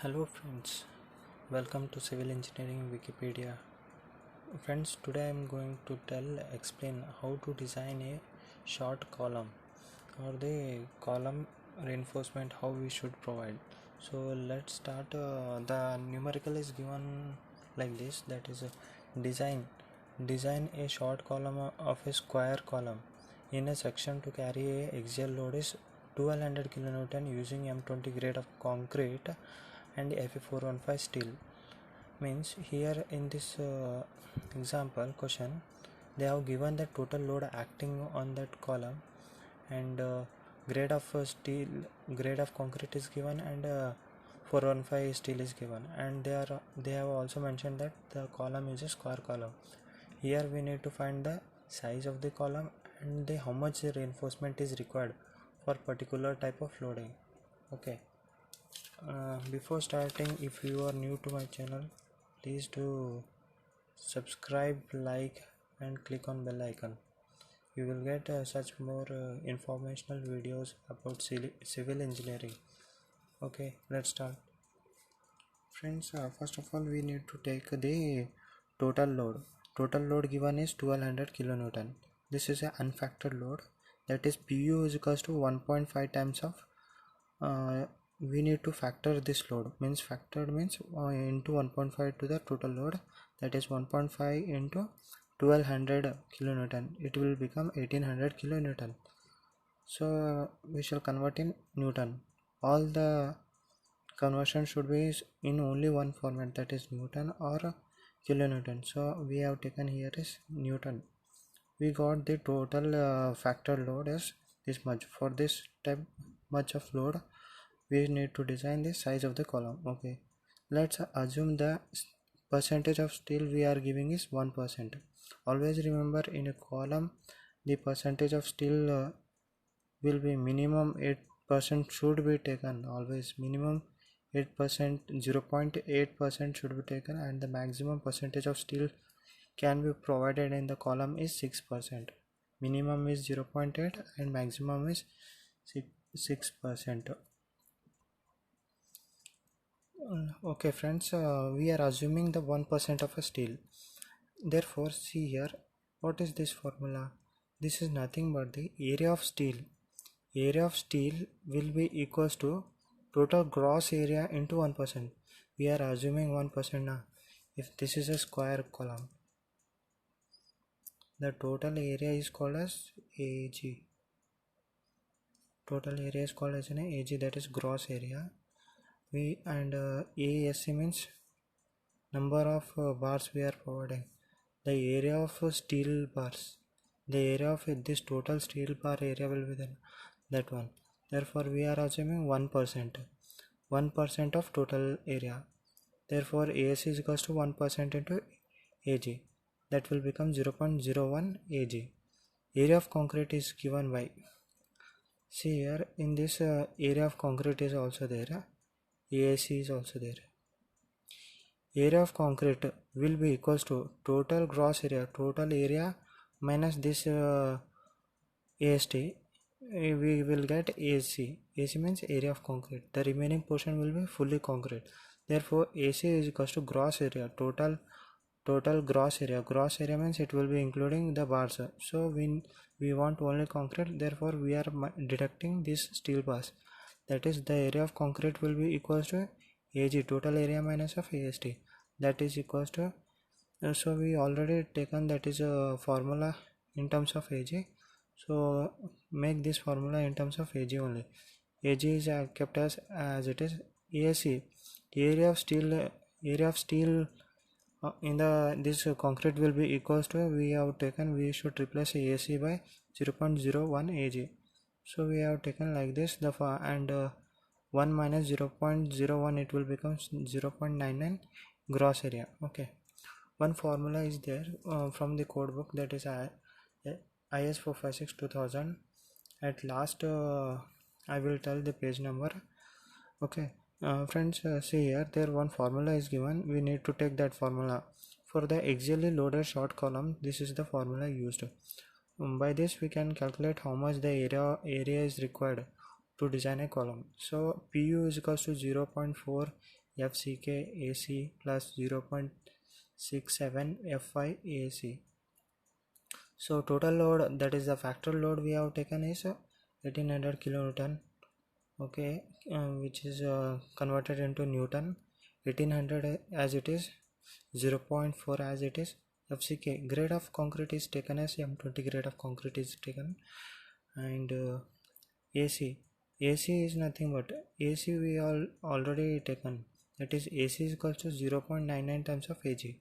Hello friends, welcome to Civil Engineering Wikipedia. Friends, today I am going to explain how to design a short column or the column reinforcement, how we should provide. So let's start. The numerical is given like this, that is design a short column of a square column in a section to carry a axial load is 1200 kN using M20 grade of concrete and Fe415 steel. Means here in this example question they have given the total load acting on that column, and grade of grade of concrete is given, and 415 steel is given, and they have also mentioned that the column is a square column. Here we need to find the size of the column and how much reinforcement is required for particular type of loading. Okay. Before starting, if you are new to my channel, please do subscribe, like and click on bell icon. You will get such more informational videos about civil engineering. Okay, let's start. Friends, first of all we need to take the total load. Total load given is 1200 kilonewton. This is an unfactored load, that is PU is equals to 1.5 times of we need to factor this load. Means factored means into 1.5 to the total load, that is 1.5 into 1200 kilonewton, it will become 1800 kilonewton. So we shall convert in Newton. All the conversion should be in only one format, that is Newton or kilonewton. So we have taken here is Newton. We got the total factored load as this much. For this type much of load we need to design the size of the column. Okay, let's assume the percentage of steel we are giving is 1%. Always remember, in a column the percentage of steel will be minimum 8% should be taken. Always minimum 8%, 0.8% should be taken, and the maximum percentage of steel can be provided in the column is 6%. Minimum is 0.8 and maximum is 6%. Okay friends, we are assuming the 1% of a steel. Therefore see here, what is this formula? This is nothing but the area of steel. Area of steel will be equals to total gross area into 1%. We are assuming 1% now. If this is a square column, the total area is called as AG. Total area is called as an AG, that is gross area. ASC means number of bars we are providing. The area of steel bars, the area of this total steel bar area will be that one. Therefore we are assuming 1% of total area. Therefore ASC is equals to 1% into AG, that will become 0.01 AG. Area of concrete is given by, see here in this area of concrete is also there, ASC is also there. Area of concrete will be equals to total gross area, total area minus this AST, we will get AC. AC means area of concrete. The remaining portion will be fully concrete. Therefore AC is equals to gross area, total gross area. Gross area means it will be including the bars. So we want only concrete, therefore we are deducting this steel bars. That is, the area of concrete will be equals to AG, total area minus of AST, that is equals to so we already taken that is a formula in terms of AG. So make this formula in terms of AG only. AG is kept as it is. ASC, area of steel in the this concrete will be equals to, we have taken, we should replace ASC by 0.01 AG. So we have taken like this, the and 1 minus 0.01, it will become 0.99 gross area. Okay, one formula is there from the code book, that is IS 456 2000. At last I will tell the page number. Okay, friends, see here, there one formula is given. We need to take that formula for the axially loaded short column. This is the formula used. By this we can calculate how much the area is required to design a column. So PU is equals to 0.4 FCK AC plus 0.67 FI AC. So total load, that is the factory load we have taken, is 1800 kilonewton. Okay, which is converted into Newton. 1800 as it is, 0.4 as it is. FCK grade of concrete is taken as M20 grade of concrete is taken. And AC is nothing but AC we all already taken, that is AC is equal to 0.99 times of AG.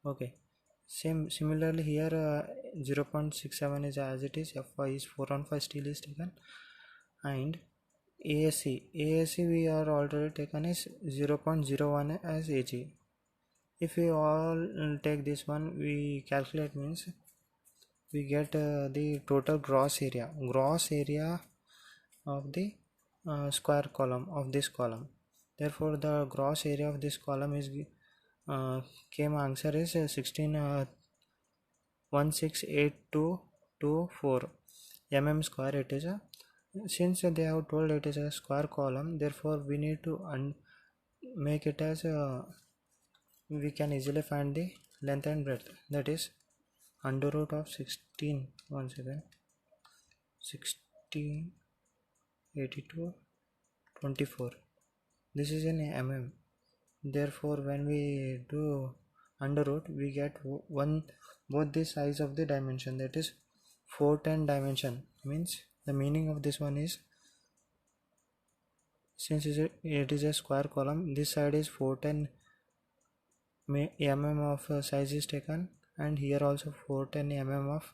Okay, similarly here 0.67 is as it is. FY is 415 steel is taken. And ASC we are already taken is 0.01 as AG. If we all take this one, we calculate, means we get the total gross area of the square column of this column. Therefore the gross area of this column is came answer is 16,168,224 mm square. It is a, since they have told it is a square column, therefore we need to make it as a, we can easily find the length and breadth, that is under root of 16, once again 1682 24. This is in mm. Therefore when we do under root, we get both the size of the dimension, that is 410 dimension. Means the meaning of this one is, since it is a square column, this side is 410 mm of size is taken, and here also 410 mm of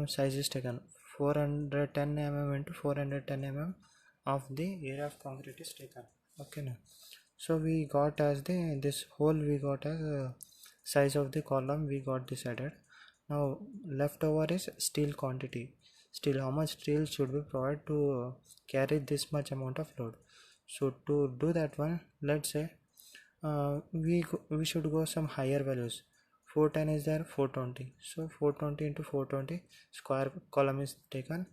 size is taken. 410 mm into 410 mm of the area of concrete is taken. Okay, now so we got as the, this whole we got as size of the column we got decided. Now leftover is steel quantity. Steel, how much steel should be provided to carry this much amount of load. So to do that one, let's say we should go some higher values. 410 is there, 420, so 420 into 420 square column is taken.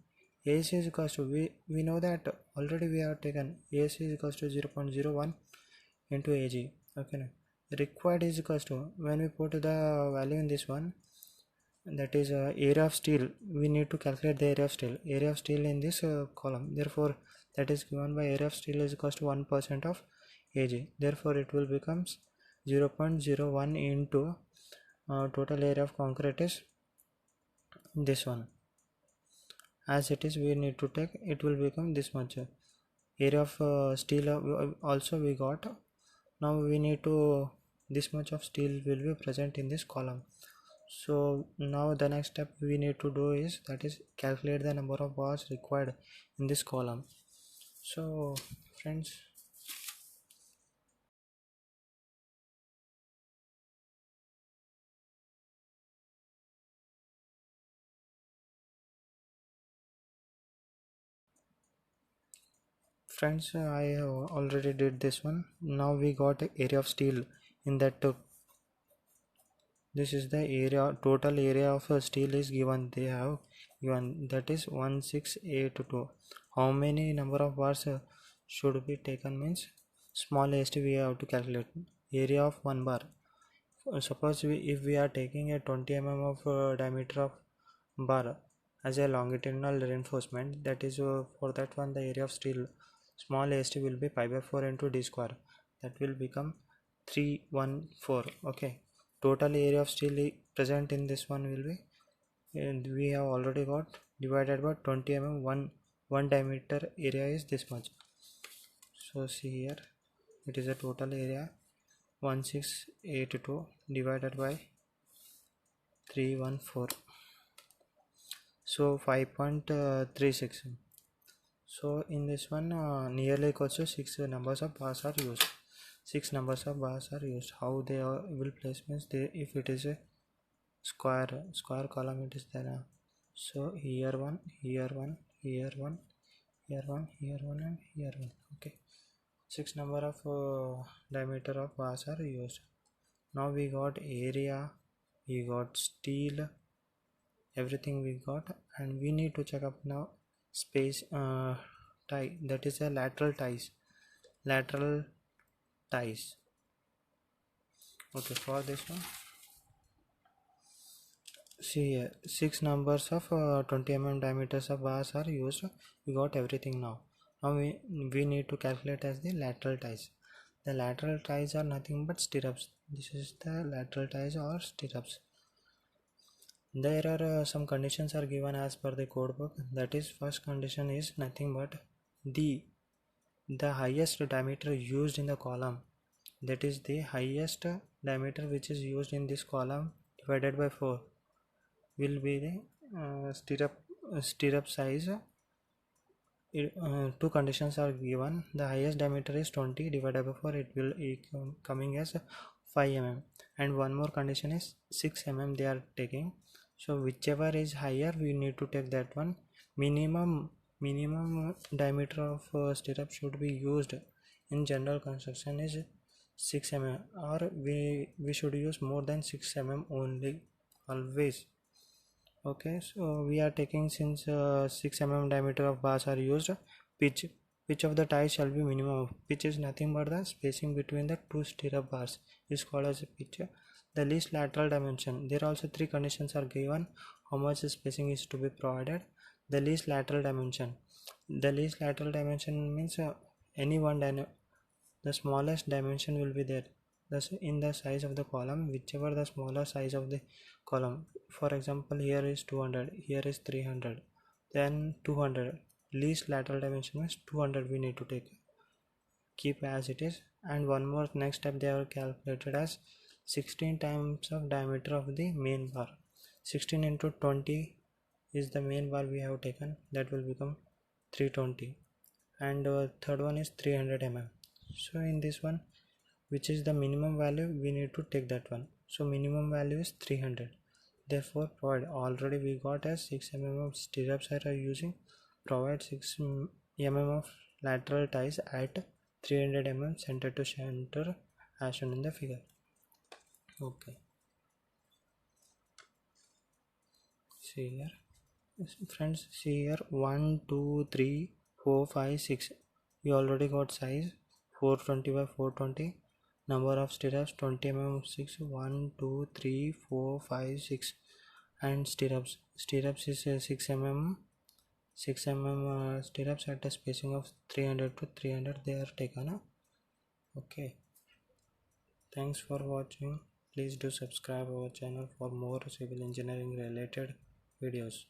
AC is equals to, we know that already we have taken AC is equals to 0.01 into AG. Okay, now required is equals to, when we put the value in this one, that is area of steel, we need to calculate the area of steel in this column. Therefore that is given by area of steel is equals to 1% of AG. Therefore it will becomes 0.01 into total area of concrete is this one, as it is we need to take, it will become this much. Area of steel also we got. Now we need to, this much of steel will be present in this column. So now the next step we need to do is, that is calculate the number of bars required in this column. So friends, I already did this one. Now we got area of steel in that this is the area, total area of steel is given, they have given, that is 1682. How many number of bars should be taken, means small st we have to calculate area of 1 bar. Suppose if we are taking a 20 mm of diameter of bar as a longitudinal reinforcement, that is for that one the area of steel small st will be pi by 4 into d square, that will become 314. Okay, total area of steel present in this one will be, and we have already got, divided by 20 mm, one diameter area is this much. So see here, it is a total area 1682 divided by 314, so 5.36. so in this one nearly equals to 6 numbers of bars are used. 6 numbers of bars are used. How they will place, means they, if it is a square column, it is there. So here one, here one, here one, here one, here one, and here one. Okay, 6 number of diameter of bars are used. Now we got area, we got steel, everything we got, and we need to check up now space tie, that is a lateral ties, lateral ties. Okay, for this one, see here, 6 numbers of 20 mm diameters of bars are used. We got everything now. Now we need to calculate as the lateral ties. The lateral ties are nothing but stirrups. This is the lateral ties or stirrups. There are some conditions are given as per the code book. That is, first condition is nothing but the highest diameter used in the column, that is the highest diameter which is used in this column divided by 4 will be the stirrup size. Two conditions are given. The highest diameter is 20 divided by 4, it will coming as 5 mm, and one more condition is 6 mm they are taking. So whichever is higher we need to take that one. Minimum diameter of stirrup should be used in general construction is 6 mm, or we should use more than 6 mm only, always. Okay, so we are taking, since 6 mm diameter of bars are used, pitch of the ties shall be minimum. Pitch is nothing but the spacing between the two stirrup bars is called as a pitch. The least lateral dimension, there also three conditions are given how much spacing is to be provided. The least lateral dimension, means any one the smallest dimension will be there, thus in the size of the column, whichever the smaller size of the column. For example, here is 200, here is 300, then 200. Least lateral dimension means 200 we need to take, keep as it is. And one more, next step, they are calculated as 16 times of diameter of the main bar. 16 into 20 is the main bar we have taken, that will become 320. And third one is 300 mm. So in this one, which is the minimum value, we need to take that one. So minimum value is 300. Therefore provide, already we got as 6 mm of stirrups are using, provide 6 mm of lateral ties at 300 mm center to center as shown in the figure. Okay, see here friends, see here 1 2 3 4 5 6. We already got size 420 by 420. Number of stirrups 20 mm 6, 1 2 3 4 5 6. And stirrups is 6 mm stirrups at a spacing of 300 to 300 they are taken. Okay, thanks for watching. Please do subscribe our channel for more civil engineering related videos.